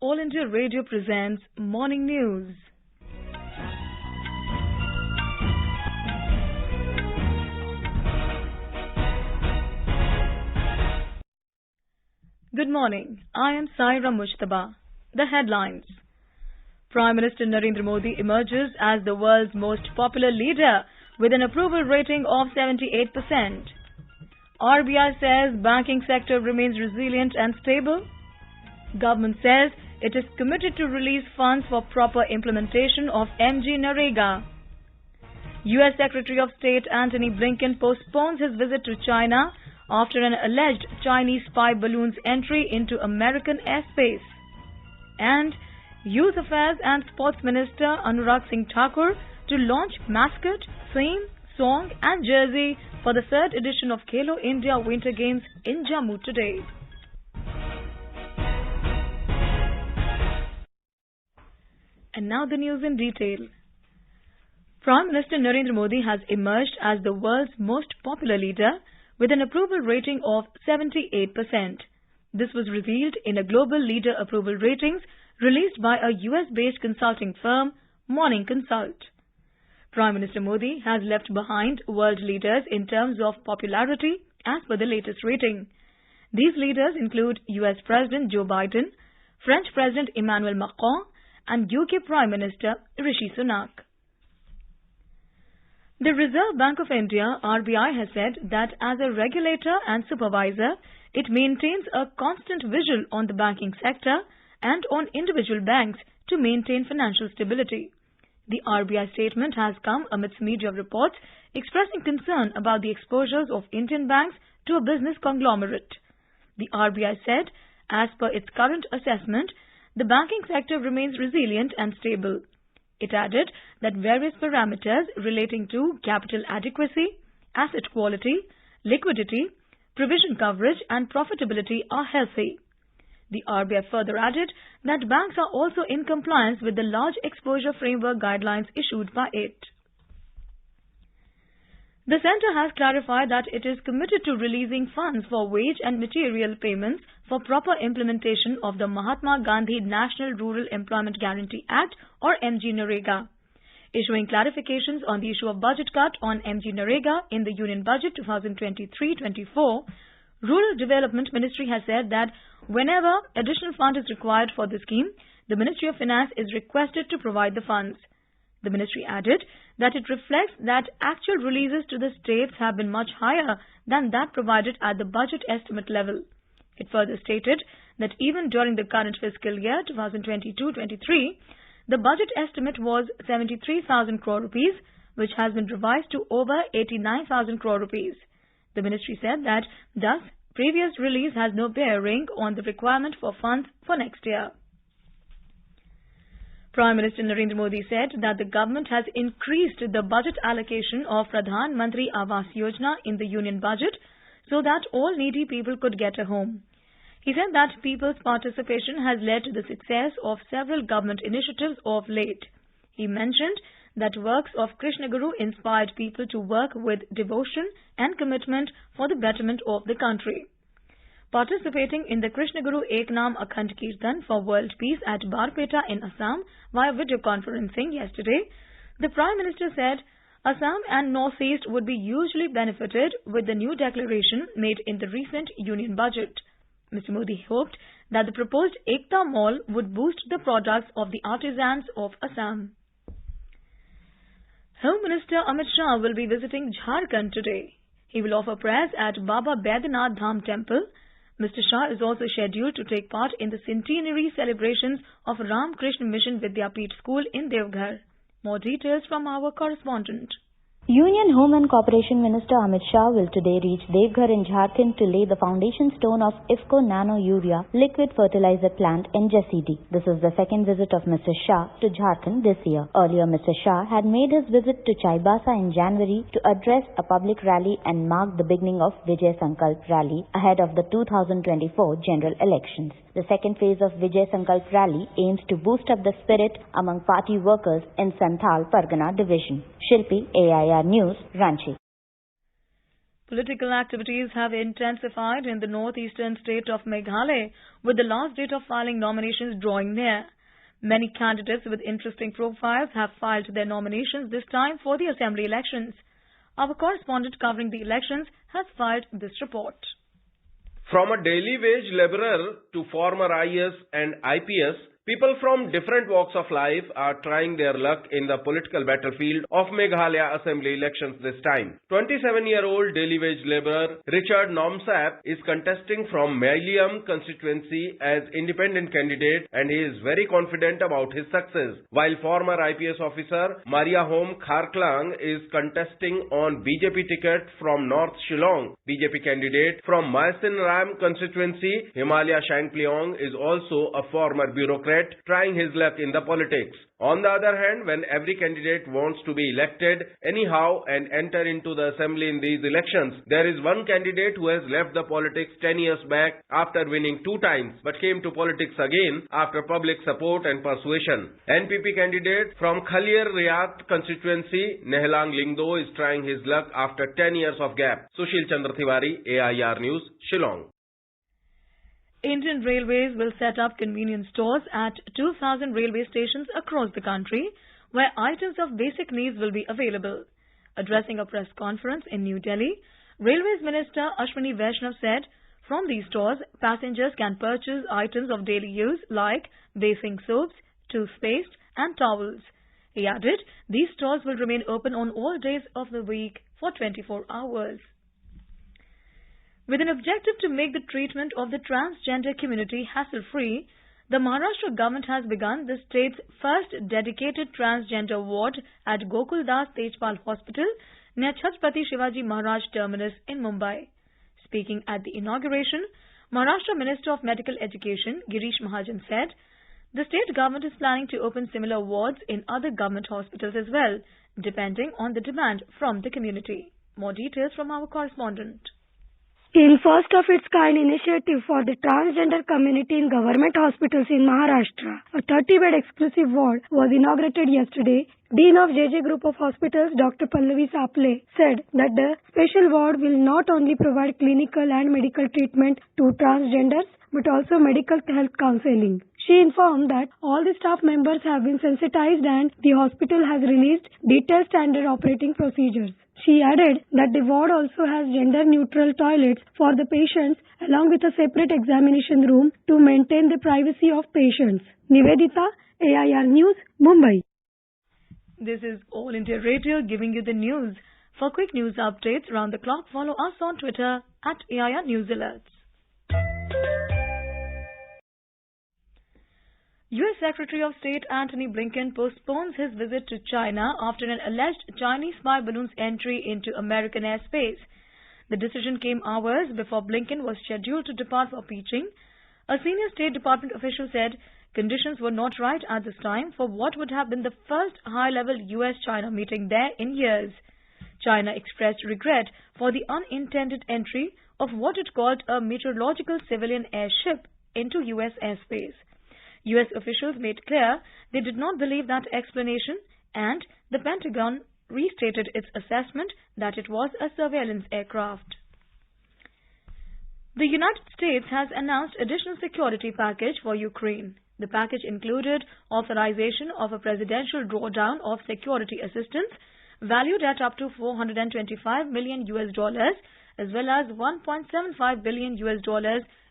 All India Radio presents Morning News. Good morning. I am Saira Mushtaba. The headlines. Prime Minister Narendra Modi emerges as the world's most popular leader with an approval rating of 78%. RBI says banking sector remains resilient and stable. Government says it is committed to release funds for proper implementation of MGNREGA. US Secretary of State Antony Blinken postpones his visit to China after an alleged Chinese spy balloon's entry into American airspace. And Youth Affairs and Sports Minister Anurag Singh Thakur to launch mascot, theme, song and jersey for the third edition of Khelo India Winter Games in Jammu today. And now the news in detail. Prime Minister Narendra Modi has emerged as the world's most popular leader with an approval rating of 78%. This was revealed in a global leader approval ratings released by a US-based consulting firm, Morning Consult. Prime Minister Modi has left behind world leaders in terms of popularity as per the latest rating. These leaders include US President Joe Biden, French President Emmanuel Macron, and UK Prime Minister Rishi Sunak. The Reserve Bank of India, RBI, has said that as a regulator and supervisor, it maintains a constant vigil on the banking sector and on individual banks to maintain financial stability. The RBI statement has come amidst media reports expressing concern about the exposures of Indian banks to a business conglomerate. The RBI said, as per its current assessment, the banking sector remains resilient and stable. It added that various parameters relating to capital adequacy, asset quality, liquidity, provision coverage and profitability are healthy. The RBI further added that banks are also in compliance with the large exposure framework guidelines issued by it. The centre has clarified that it is committed to releasing funds for wage and material payments for proper implementation of the Mahatma Gandhi National Rural Employment Guarantee Act or MGNREGA. Issuing clarifications on the issue of budget cut on MGNREGA in the Union Budget 2023-24, Rural Development Ministry has said that whenever additional fund is required for the scheme, the Ministry of Finance is requested to provide the funds. The ministry added that it reflects that actual releases to the states have been much higher than that provided at the budget estimate level. It further stated that even during the current fiscal year 2022-23, the budget estimate was 73,000 crore rupees, which has been revised to over 89,000 crore rupees. The ministry said that thus previous release has no bearing on the requirement for funds for next year. Prime Minister Narendra Modi said that the government has increased the budget allocation of Pradhan Mantri Awas Yojana in the Union Budget so that all needy people could get a home. He said that people's participation has led to the success of several government initiatives of late. He mentioned that works of Krishna Guru inspired people to work with devotion and commitment for the betterment of the country. Participating in the Krishna Guru Eknam Akhand Kirtan for World Peace at Barpeta in Assam via video conferencing yesterday, the Prime Minister said Assam and Northeast would be hugely benefited with the new declaration made in the recent Union Budget. Mr. Modi hoped that the proposed Ekta Mall would boost the products of the artisans of Assam. Home Minister Amit Shah will be visiting Jharkhand today. He will offer prayers at Baba Baidyanath Dham Temple. Mr. Shah is also scheduled to take part in the centenary celebrations of Ram Krishna Mission Vidyapeeth School in Devghar. More details from our correspondent. Union Home and Corporation Minister Amit Shah will today reach Devghar in Jharkhand to lay the foundation stone of IFFCO Nano Urea liquid fertilizer plant in Jasidi. This is the second visit of Mr. Shah to Jharkhand this year. Earlier, Mr. Shah had made his visit to Chaibasa in January to address a public rally and mark the beginning of Vijay Sankalp rally ahead of the 2024 general elections. The second phase of Vijay Sankalp rally aims to boost up the spirit among party workers in Santhal Pargana division. Shilpi, AIR News, Ranchi. Political activities have intensified in the northeastern state of Meghalaya, with the last date of filing nominations drawing near. Many candidates with interesting profiles have filed their nominations this time for the assembly elections. Our correspondent covering the elections has filed this report. From a daily wage laborer to former IAS and IPS, people from different walks of life are trying their luck in the political battlefield of Meghalaya Assembly elections this time. 27-year-old daily wage laborer Richard Nomsap is contesting from Maliam constituency as independent candidate, and he is very confident about his success. While former IPS officer Maria Home Kharklang is contesting on BJP ticket from North Shillong. BJP candidate from Maesin Ram constituency Himalaya Shangpleong is also a former bureaucrat trying his luck in the politics. On the other hand, when every candidate wants to be elected anyhow and enter into the assembly in these elections, there is one candidate who has left the politics 10 years back after winning 2 times but came to politics again after public support and persuasion. NPP candidate from Khalier Riyat constituency Nehlang Lingdo is trying his luck after 10 years of gap. Sushil Chandra Tiwari, AIR News, Shillong. Indian Railways will set up convenience stores at 2,000 railway stations across the country, where items of basic needs will be available. Addressing a press conference in New Delhi, Railways Minister Ashwini Vaishnav said, from these stores, passengers can purchase items of daily use like bathing soaps, toothpaste and towels. He added, these stores will remain open on all days of the week for 24 hours. With an objective to make the treatment of the transgender community hassle-free, the Maharashtra government has begun the state's first dedicated transgender ward at Gokuldas Tejpal Hospital near Chhatrapati Shivaji Maharaj Terminus in Mumbai. Speaking at the inauguration, Maharashtra Minister of Medical Education Girish Mahajan said, the state government is planning to open similar wards in other government hospitals as well, depending on the demand from the community. More details from our correspondent. In first of its kind initiative for the transgender community in government hospitals in Maharashtra, a 30-bed exclusive ward was inaugurated yesterday. Dean of JJ Group of Hospitals, Dr. Pallavi Saple, said that the special ward will not only provide clinical and medical treatment to transgenders, but also medical health counseling. She informed that all the staff members have been sensitized and the hospital has released detailed standard operating procedures. She added that the ward also has gender-neutral toilets for the patients along with a separate examination room to maintain the privacy of patients. Nivedita, AIR News, Mumbai. This is All India Radio giving you the news. For quick news updates around the clock, follow us on Twitter at AIR News Alerts. U.S. Secretary of State Antony Blinken postpones his visit to China after an alleged Chinese spy balloon's entry into American airspace. The decision came hours before Blinken was scheduled to depart for Beijing. A senior State Department official said conditions were not right at this time for what would have been the first high-level U.S.-China meeting there in years. China expressed regret for the unintended entry of what it called a meteorological civilian airship into U.S. airspace. U.S. officials made clear they did not believe that explanation, and the Pentagon restated its assessment that it was a surveillance aircraft. The United States has announced additional security package for Ukraine. The package included authorization of a presidential drawdown of security assistance valued at up to $425 million as well as $1.75 billion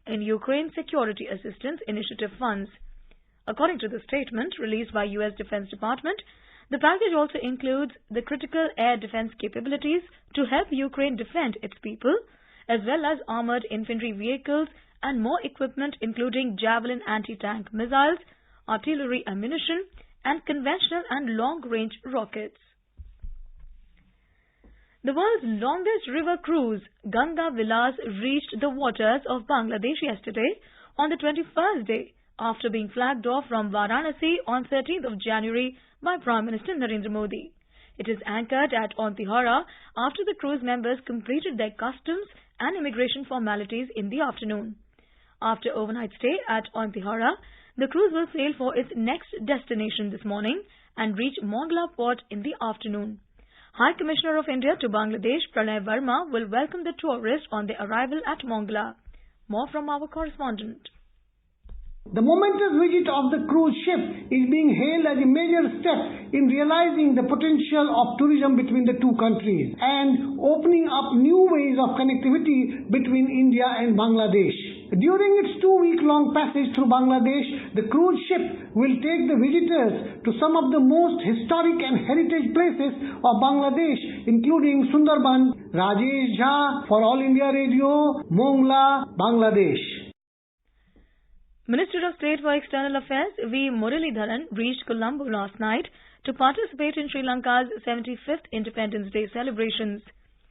in Ukraine Security Assistance Initiative funds. According to the statement released by U.S. Defense Department, the package also includes the critical air defense capabilities to help Ukraine defend its people, as well as armored infantry vehicles and more equipment including Javelin anti-tank missiles, artillery ammunition, and conventional and long-range rockets. The world's longest river cruise, Ganga Vilas, reached the waters of Bangladesh yesterday on the 21st day, after being flagged off from Varanasi on 13th of January by Prime Minister Narendra Modi. It is anchored at Antihara after the cruise members completed their customs and immigration formalities in the afternoon. After overnight stay at Antihara, the cruise will sail for its next destination this morning and reach Mongla port in the afternoon. High Commissioner of India to Bangladesh, Pranay Verma, will welcome the tourists on their arrival at Mongla. More from our correspondent. The momentous visit of the cruise ship is being hailed as a major step in realizing the potential of tourism between the two countries and opening up new ways of connectivity between India and Bangladesh. During its 2-week-long passage through Bangladesh, the cruise ship will take the visitors to some of the most historic and heritage places of Bangladesh, including Sundarban. Rajesh Jha for All India Radio, Mongla, Bangladesh. Minister of State for External Affairs V. Muralidharan reached Colombo last night to participate in Sri Lanka's 75th Independence Day celebrations.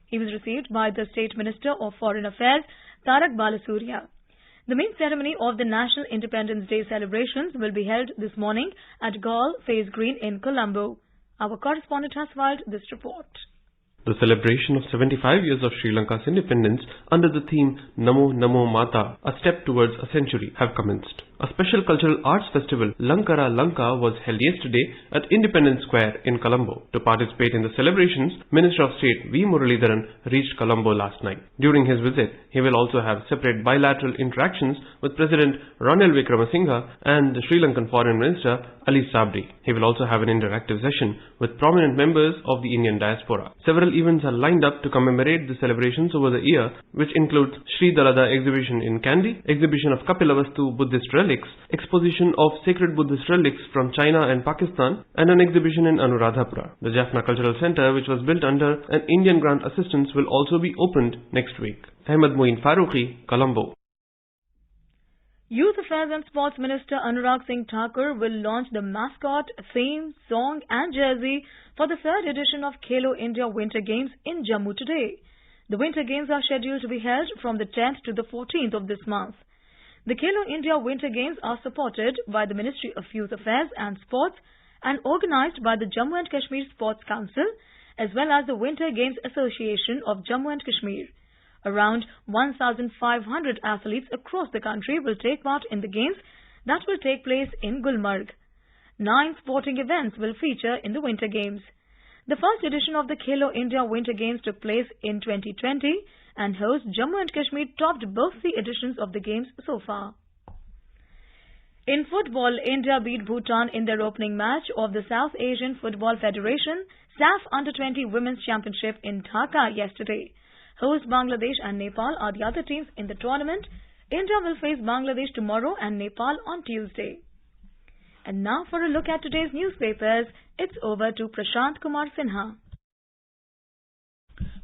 He was received by the State Minister of Foreign Affairs, Tarak Balasurya. The main ceremony of the National Independence Day celebrations will be held this morning at Galle Face Green in Colombo. Our correspondent has filed this report. The celebration of 75 years of Sri Lanka's independence under the theme Namo Namo Mata, a step towards a century, have commenced. A special cultural arts festival, Lankara Lanka, was held yesterday at Independence Square in Colombo. To participate in the celebrations, Minister of State V. Muralidharan reached Colombo last night. During his visit, he will also have separate bilateral interactions with President Ranil Wickremesinghe and the Sri Lankan Foreign Minister Ali Sabri. He will also have an interactive session with prominent members of the Indian diaspora. Several events are lined up to commemorate the celebrations over the year, which includes Sri Dalada exhibition in Kandy, exhibition of Kapilavastu Buddhist relics, exposition of sacred Buddhist relics from China and Pakistan, and an exhibition in Anuradhapura. The Jaffna Cultural Center, which was built under an Indian grant assistance, will also be opened next week. Ahmed Moin Farooqi, Colombo. Youth Affairs and Sports Minister Anurag Singh Thakur will launch the mascot, theme, song and jersey for the 3rd edition of Khelo India Winter Games in Jammu today. The Winter Games are scheduled to be held from the 10th to the 14th of this month. The Khelo India Winter Games are supported by the Ministry of Youth Affairs and Sports and organized by the Jammu and Kashmir Sports Council as well as the Winter Games Association of Jammu and Kashmir. Around 1,500 athletes across the country will take part in the games that will take place in Gulmarg. 9 sporting events will feature in the Winter Games. The first edition of the Khelo India Winter Games took place in 2020 and host Jammu and Kashmir topped both the editions of the games so far. In football, India beat Bhutan in their opening match of the South Asian Football Federation SAF Under-20 Women's Championship in Dhaka yesterday. Host Bangladesh and Nepal are the other teams in the tournament. India will face Bangladesh tomorrow and Nepal on Tuesday. And now for a look at today's newspapers, it's over to Prashant Kumar Sinha.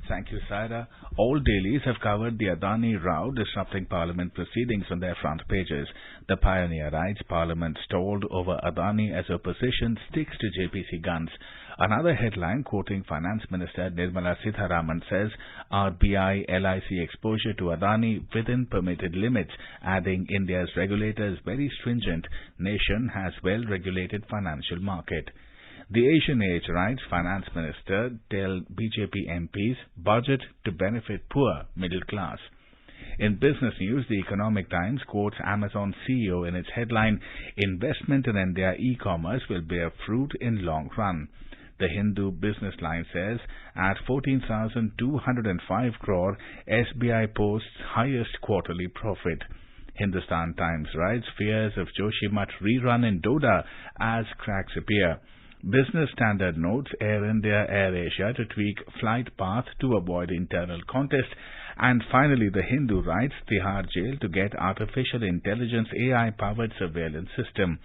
Thank you, Saira. All dailies have covered the Adani row disrupting Parliament proceedings on their front pages. The Pioneer writes Parliament stalled over Adani as opposition sticks to JPC guns. Another headline quoting Finance Minister Nirmala Sitharaman says RBI LIC exposure to Adani within permitted limits, adding India's regulators very stringent. Nation has well-regulated financial market. The Asian Age writes Finance Minister tell BJP MPs budget to benefit poor middle class. In business news, the Economic Times quotes Amazon CEO in its headline, investment in India e-commerce will bear fruit in long run. The Hindu business line says, at 14,205 crore, SBI posts highest quarterly profit. Hindustan Times writes, fears of Joshimath rerun in Doda as cracks appear. Business Standard notes Air India, Air Asia to tweak flight path to avoid internal contest. And finally, the Hindu writes, Tihar jail to get artificial intelligence AI-powered surveillance system.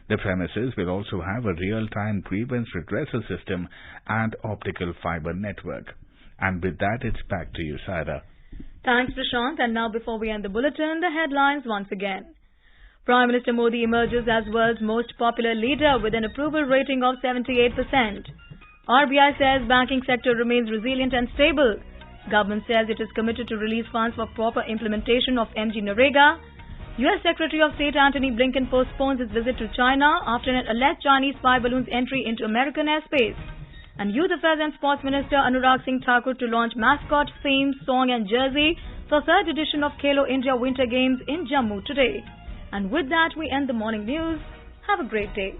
The premises will also have a real-time grievance redressal system and optical fiber network. And with that, it's back to you, Saira. Thanks, Prashant. And now, before we end the bulletin, the headlines once again. Prime Minister Modi emerges as world's most popular leader with an approval rating of 78%. RBI says banking sector remains resilient and stable. Government says it is committed to release funds for proper implementation of MGNREGA. U.S. Secretary of State Antony Blinken postpones his visit to China after an alleged Chinese spy balloon's entry into American airspace. And Youth Affairs and Sports Minister Anurag Singh Thakur to launch mascot, theme, song and jersey for 3rd edition of Khelo India Winter Games in Jammu today. And with that, we end the morning news. Have a great day.